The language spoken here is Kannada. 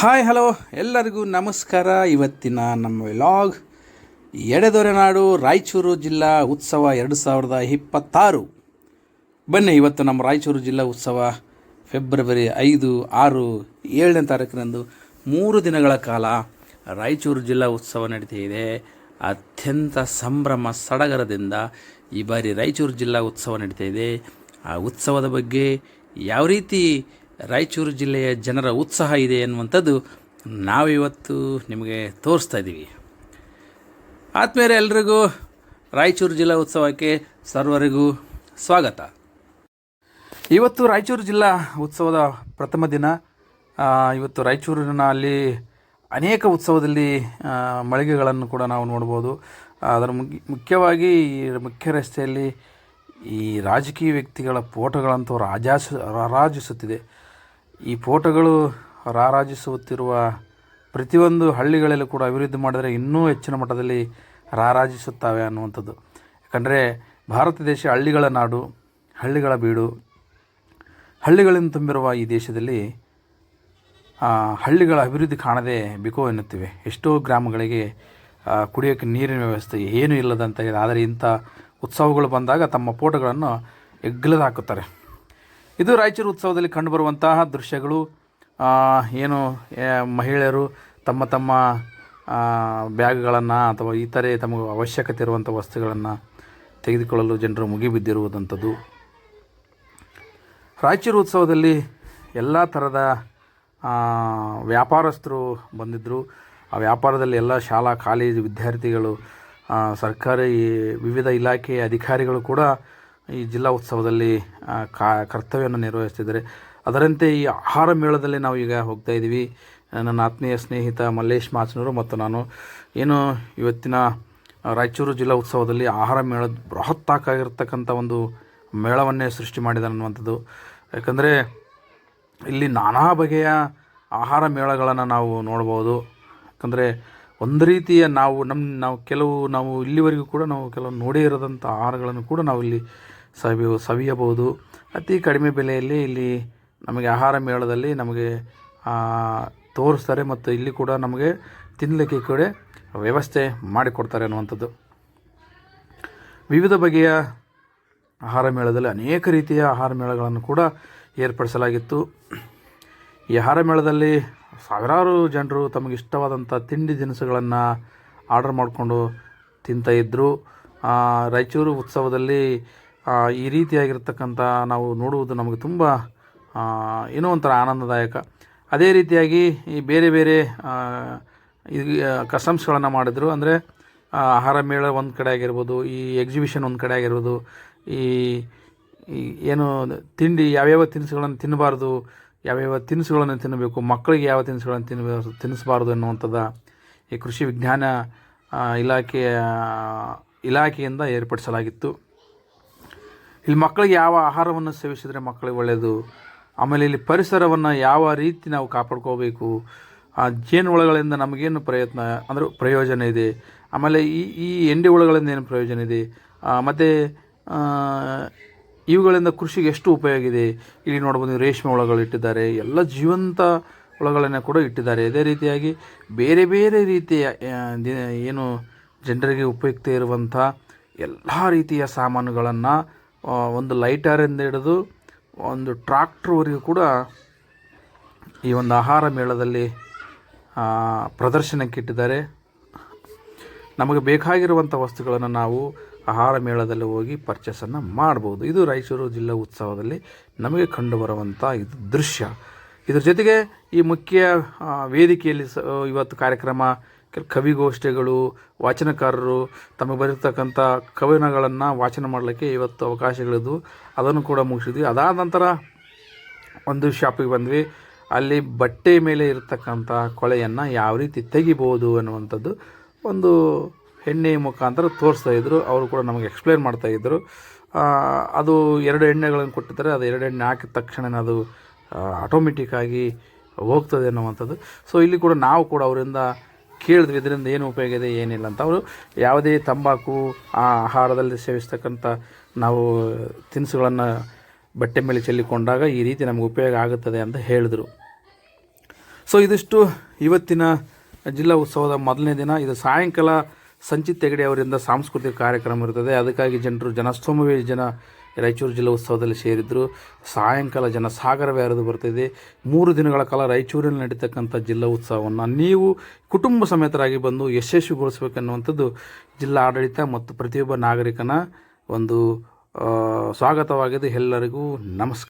ಹಾಯ್ ಹಲೋ ಎಲ್ಲರಿಗೂ ನಮಸ್ಕಾರ. ಇವತ್ತಿನ ನಮ್ಮ ವ್ಲಾಗ್ ಎಡೆದೊರೆನಾಡು ರಾಯಚೂರು ಜಿಲ್ಲಾ ಉತ್ಸವ 2026. ಬನ್ನಿ, ಇವತ್ತು ನಮ್ಮ ರಾಯಚೂರು ಜಿಲ್ಲಾ ಉತ್ಸವ ಫೆಬ್ರವರಿ 5, 6, 7ನೇ ತಾರೀಕಿನಂದು 3 ದಿನಗಳ ಕಾಲ ರಾಯಚೂರು ಜಿಲ್ಲಾ ಉತ್ಸವ ನಡೀತಾ ಇದೆ. ಅತ್ಯಂತ ಸಂಭ್ರಮ ಸಡಗರದಿಂದ ಈ ಬಾರಿ ರಾಯಚೂರು ಜಿಲ್ಲಾ ಉತ್ಸವ ನಡೀತಾ ಇದೆ. ಆ ಉತ್ಸವದ ಬಗ್ಗೆ ಯಾವ ರೀತಿ ರಾಯಚೂರು ಜಿಲ್ಲೆಯ ಜನರ ಉತ್ಸಾಹ ಇದೆ ಎನ್ನುವಂಥದ್ದು ನಾವಿವತ್ತು ನಿಮಗೆ ತೋರಿಸ್ತಾ ಇದ್ದೀವಿ. ಆದಮೇಲೆ ಎಲ್ರಿಗೂ ರಾಯಚೂರು ಜಿಲ್ಲಾ ಉತ್ಸವಕ್ಕೆ ಸರ್ವರಿಗೂ ಸ್ವಾಗತ. ಇವತ್ತು ರಾಯಚೂರು ಜಿಲ್ಲಾ ಉತ್ಸವದ ಪ್ರಥಮ ದಿನ. ಇವತ್ತು ರಾಯಚೂರಿನಲ್ಲಿ ಅನೇಕ ಉತ್ಸವದಲ್ಲಿ ಮಳಿಗೆಗಳನ್ನು ಕೂಡ ನಾವು ನೋಡ್ಬೋದು. ಅದರ ಮುಖ್ಯವಾಗಿ ಮುಖ್ಯ ರಸ್ತೆಯಲ್ಲಿ ಈ ರಾಜಕೀಯ ವ್ಯಕ್ತಿಗಳ ಫೋಟೋಗಳಂತೂ ರಾರಾಜಿಸುತ್ತಿದೆ. ಈ ಫೋಟೋಗಳು ರಾರಾಜಿಸುತ್ತಿರುವ ಪ್ರತಿಯೊಂದು ಹಳ್ಳಿಗಳಲ್ಲೂ ಕೂಡ ಅಭಿವೃದ್ಧಿ ಮಾಡಿದರೆ ಇನ್ನೂ ಹೆಚ್ಚಿನ ಮಟ್ಟದಲ್ಲಿ ರಾರಾಜಿಸುತ್ತವೆ ಅನ್ನುವಂಥದ್ದು. ಯಾಕಂದರೆ ಭಾರತ ದೇಶ ಹಳ್ಳಿಗಳ ನಾಡು, ಹಳ್ಳಿಗಳ ಬೀಡು. ಹಳ್ಳಿಗಳಿಂದ ತುಂಬಿರುವ ಈ ದೇಶದಲ್ಲಿ ಹಳ್ಳಿಗಳ ಅಭಿವೃದ್ಧಿ ಕಾಣದೆ ಬಿಕೋ ಎನ್ನುತ್ತಿವೆ. ಎಷ್ಟೋ ಗ್ರಾಮಗಳಿಗೆ ಕುಡಿಯೋಕ್ಕೆ ನೀರಿನ ವ್ಯವಸ್ಥೆ ಏನೂ ಇಲ್ಲದಂತಾಗಿದೆ. ಆದರೆ ಇಂಥ ಉತ್ಸವಗಳು ಬಂದಾಗ ತಮ್ಮ ಫೋಟೋಗಳನ್ನು ಎಗ್ಗಲದ ಹಾಕುತ್ತಾರೆ. ಇದು ರಾಯಚೂರು ಉತ್ಸವದಲ್ಲಿ ಕಂಡುಬರುವಂತಹ ದೃಶ್ಯಗಳು. ಏನು ಮಹಿಳೆಯರು ತಮ್ಮ ತಮ್ಮ ಬ್ಯಾಗ್ಗಳನ್ನು ಅಥವಾ ಇತರೆ ತಮಗೆ ಅವಶ್ಯಕತೆ ಇರುವಂಥ ವಸ್ತುಗಳನ್ನು ತೆಗೆದುಕೊಳ್ಳಲು ಜನರು ಮುಗಿಬಿದ್ದಿರುವುದಂಥದ್ದು. ರಾಯಚೂರು ಉತ್ಸವದಲ್ಲಿ ಎಲ್ಲ ಥರದ ವ್ಯಾಪಾರಸ್ಥರು ಬಂದಿದ್ದರು. ಆ ವ್ಯಾಪಾರದಲ್ಲಿ ಎಲ್ಲ ಶಾಲಾ ಕಾಲೇಜು ವಿದ್ಯಾರ್ಥಿಗಳು, ಸರ್ಕಾರಿ ವಿವಿಧ ಇಲಾಖೆಯ ಅಧಿಕಾರಿಗಳು ಕೂಡ ಈ ಜಿಲ್ಲಾ ಉತ್ಸವದಲ್ಲಿ ಕರ್ತವ್ಯವನ್ನು ನಿರ್ವಹಿಸ್ತಿದ್ದಾರೆ. ಅದರಂತೆ ಈ ಆಹಾರ ಮೇಳದಲ್ಲಿ ನಾವು ಈಗ ಹೋಗ್ತಾ ಇದ್ದೀವಿ. ನನ್ನ ಆತ್ಮೀಯ ಸ್ನೇಹಿತ ಮಲ್ಲೇಶ್ ಮಾಚನೂರು ಮತ್ತು ನಾನು ಇವತ್ತಿನ ರಾಯಚೂರು ಜಿಲ್ಲಾ ಉತ್ಸವದಲ್ಲಿ ಆಹಾರ ಮೇಳದ ಬೃಹತ್ತಾಗಿರ್ತಕ್ಕಂಥ ಒಂದು ಮೇಳವನ್ನೇ ಸೃಷ್ಟಿ ಮಾಡಿದ್ದಾರೆ ಅನ್ನುವಂಥದ್ದು. ಯಾಕಂದರೆ ಇಲ್ಲಿ ನಾನಾ ಬಗೆಯ ಆಹಾರ ಮೇಳಗಳನ್ನು ನಾವು ನೋಡ್ಬೋದು. ಯಾಕಂದರೆ ಒಂದು ರೀತಿಯ ನಾವು ಇಲ್ಲಿವರೆಗೂ ಕೂಡ ನಾವು ಕೆಲವು ನೋಡೇ ಇರೋದಂಥ ಆಹಾರಗಳನ್ನು ಕೂಡ ನಾವು ಇಲ್ಲಿ ಸವಿಯಬಹುದು. ಅತಿ ಕಡಿಮೆ ಬೆಲೆಯಲ್ಲಿ ಇಲ್ಲಿ ನಮಗೆ ಆಹಾರ ಮೇಳದಲ್ಲಿ ನಮಗೆ ತೋರಿಸ್ತಾರೆ ಮತ್ತು ಇಲ್ಲಿ ಕೂಡ ನಮಗೆ ತಿನ್ನಲಿಕ್ಕೆ ಕೂಡ ವ್ಯವಸ್ಥೆ ಮಾಡಿಕೊಡ್ತಾರೆ ಅನ್ನುವಂಥದ್ದು. ವಿವಿಧ ಬಗೆಯ ಆಹಾರ ಮೇಳದಲ್ಲಿ ಅನೇಕ ರೀತಿಯ ಆಹಾರ ಮೇಳಗಳನ್ನು ಕೂಡ ಏರ್ಪಡಿಸಲಾಗಿತ್ತು. ಈ ಆಹಾರ ಮೇಳದಲ್ಲಿ ಸಾವಿರಾರು ಜನರು ತಮಗಿಷ್ಟವಾದಂಥ ತಿಂಡಿ ತಿನಿಸುಗಳನ್ನು ಆರ್ಡರ್ ಮಾಡಿಕೊಂಡು ತಿಂತಾಯಿದ್ರು. ರಾಯಚೂರು ಉತ್ಸವದಲ್ಲಿ ಈ ರೀತಿಯಾಗಿರ್ತಕ್ಕಂಥ ನಾವು ನೋಡುವುದು ನಮಗೆ ತುಂಬ ಏನೋ ಒಂಥರ ಆನಂದದಾಯಕ. ಅದೇ ರೀತಿಯಾಗಿ ಈ ಬೇರೆ ಬೇರೆ ಕಸ್ಟಮ್ಸ್ಗಳನ್ನು ಮಾಡಿದ್ರು. ಅಂದರೆ ಆಹಾರ ಮೇಳ ಒಂದು ಕಡೆ ಆಗಿರ್ಬೋದು, ಈ ಎಕ್ಸಿಬಿಷನ್ ಒಂದು ಕಡೆ ಆಗಿರ್ಬೋದು, ಈ ಏನು ತಿಂಡಿ ಯಾವ್ಯಾವ ತಿನಿಸುಗಳನ್ನು ತಿನ್ನಬಾರ್ದು, ಯಾವ್ಯಾವ ತಿನಿಸುಗಳನ್ನು ತಿನ್ನಬೇಕು, ಮಕ್ಕಳಿಗೆ ಯಾವ ತಿನಿಸುಗಳನ್ನು ತಿನ್ನಿಸಬಾರ್ದು ಎನ್ನುವಂಥದ್ದು ಈ ಕೃಷಿ ವಿಜ್ಞಾನ ಇಲಾಖೆಯಿಂದ ಏರ್ಪಡಿಸಲಾಗಿತ್ತು. ಇಲ್ಲಿ ಮಕ್ಕಳಿಗೆ ಯಾವ ಆಹಾರವನ್ನು ಸೇವಿಸಿದರೆ ಮಕ್ಕಳಿಗೆ ಒಳ್ಳೆಯದು, ಆಮೇಲೆ ಇಲ್ಲಿ ಪರಿಸರವನ್ನು ಯಾವ ರೀತಿ ನಾವು ಕಾಪಾಡ್ಕೋಬೇಕು, ಜೇನು ಹುಳಗಳಿಂದ ನಮಗೇನು ಪ್ರಯೋಜನ ಇದೆ, ಆಮೇಲೆ ಈ ಎಂಡಿ ಹುಳಗಳಿಂದ ಏನು ಪ್ರಯೋಜನ ಇದೆ, ಮತ್ತು ಇವುಗಳಿಂದ ಕೃಷಿಗೆ ಎಷ್ಟು ಉಪಯೋಗ ಇದೆ. ಇಲ್ಲಿ ನೋಡ್ಬೋದು ರೇಷ್ಮೆ ಹುಳಗಳು ಇಟ್ಟಿದ್ದಾರೆ, ಎಲ್ಲ ಜೀವಂತ ಹುಳಗಳನ್ನು ಕೂಡ ಇಟ್ಟಿದ್ದಾರೆ. ಅದೇ ರೀತಿಯಾಗಿ ಬೇರೆ ಬೇರೆ ರೀತಿಯ ಏನು ಜನರಿಗೆ ಉಪಯುಕ್ತ ಇರುವಂಥ ಎಲ್ಲ ರೀತಿಯ ಸಾಮಾನುಗಳನ್ನು ಒಂದು ಲೈಟರಿಂದ ಹಿಡಿದು ಒಂದು ಟ್ರಾಕ್ಟ್ರ್ವರೆಗೂ ಕೂಡ ಈ ಒಂದು ಆಹಾರ ಮೇಳದಲ್ಲಿ ಪ್ರದರ್ಶನಕ್ಕೆ ಇಟ್ಟಿದ್ದಾರೆ. ನಮಗೆ ಬೇಕಾಗಿರುವಂಥ ವಸ್ತುಗಳನ್ನು ನಾವು ಆಹಾರ ಮೇಳದಲ್ಲಿ ಹೋಗಿ ಪರ್ಚೇಸನ್ನು ಮಾಡ್ಬೋದು. ಇದು ರಾಯಚೂರು ಜಿಲ್ಲಾ ಉತ್ಸವದಲ್ಲಿ ನಮಗೆ ಕಂಡುಬರುವಂಥ ಇದು ದೃಶ್ಯ. ಇದ್ರ ಜೊತೆಗೆ ಈ ಮುಖ್ಯ ವೇದಿಕೆಯಲ್ಲಿ ಇವತ್ತು ಕಾರ್ಯಕ್ರಮ ಕವಿಗೋಷ್ಠಿಗಳು, ವಾಚನಕಾರರು ತಮಗೆ ಬರೀತಕ್ಕಂಥ ಕವನಗಳನ್ನು ವಾಚನ ಮಾಡಲಿಕ್ಕೆ ಇವತ್ತು ಅವಕಾಶಗಳಿದ್ವು. ಅದನ್ನು ಕೂಡ ಮುಗಿಸಿದ್ವಿ. ಅದಾದ ನಂತರ ಒಂದು ಶಾಪಿಗೆ ಬಂದ್ವಿ. ಅಲ್ಲಿ ಬಟ್ಟೆ ಮೇಲೆ ಇರತಕ್ಕಂಥ ಕೊಳೆಯನ್ನು ಯಾವ ರೀತಿ ತೆಗಿಬೋದು ಅನ್ನುವಂಥದ್ದು ಒಂದು ಎಣ್ಣೆ ಮುಖಾಂತರ ತೋರಿಸ್ತಾಯಿದ್ರು. ಅವರು ಕೂಡ ನಮಗೆ ಎಕ್ಸ್ಪ್ಲೇನ್ ಮಾಡ್ತಾಯಿದ್ರು. ಅದು 2 ಎಣ್ಣೆಗಳನ್ನು ಕೊಟ್ಟಿದ್ದಾರೆ. ಅದು 2 ಎಣ್ಣೆ ಹಾಕಿದ ತಕ್ಷಣ ಅದು ಆಟೋಮೆಟಿಕ್ಕಾಗಿ ಹೋಗ್ತದೆ ಅನ್ನುವಂಥದ್ದು. ಸೊ ಇಲ್ಲಿ ಕೂಡ ನಾವು ಕೂಡ ಅವರಿಂದ ಕೇಳಿದ್ವಿ ಇದರಿಂದ ಏನು ಉಪಯೋಗ ಇದೆ ಏನಿಲ್ಲ ಅಂತ. ಅವರು ಯಾವುದೇ ತಂಬಾಕು ಆಹಾರದಲ್ಲಿ ಸೇವಿಸ್ತಕ್ಕಂಥ ನಾವು ತಿನಿಸುಗಳನ್ನು ಬಟ್ಟೆ ಮೇಲೆ ಚೆಲ್ಲಿಕೊಂಡಾಗ ಈ ರೀತಿ ನಮಗೆ ಉಪಯೋಗ ಆಗುತ್ತದೆ ಅಂತ ಹೇಳಿದರು. ಸೊ ಇದಿಷ್ಟು ಇವತ್ತಿನ ಜಿಲ್ಲಾ ಉತ್ಸವದ ಮೊದಲನೇ ದಿನ. ಇದು ಸಾಯಂಕಾಲ ಸಂಚಿತ್ ಹೆಗಡೆ ಅವರಿಂದ ಸಾಂಸ್ಕೃತಿಕ ಕಾರ್ಯಕ್ರಮ ಇರ್ತದೆ. ಅದಕ್ಕಾಗಿ ಜನಸ್ತೋಮವೇ ಜನ ರಾಯಚೂರು ಜಿಲ್ಲಾ ಉತ್ಸವದಲ್ಲಿ ಸೇರಿದ್ರು. ಸಾಯಂಕಾಲ ಜನಸಾಗರವೇ ಹರಿದು ಬರ್ತಿದೆ. 3 ದಿನಗಳ ಕಾಲ ರಾಯಚೂರಿನಲ್ಲಿ ನಡೀತಕ್ಕಂಥ ಜಿಲ್ಲಾ ಉತ್ಸವವನ್ನು ನೀವು ಕುಟುಂಬ ಸಮೇತರಾಗಿ ಬಂದು ಯಶಸ್ವಿಗೊಳಿಸಬೇಕನ್ನುವಂಥದ್ದು ಜಿಲ್ಲಾ ಆಡಳಿತ ಮತ್ತು ಪ್ರತಿಯೊಬ್ಬ ನಾಗರಿಕನ ಒಂದು ಸ್ವಾಗತವಾಗಿದೆ. ಎಲ್ಲರಿಗೂ ನಮಸ್ಕಾರ.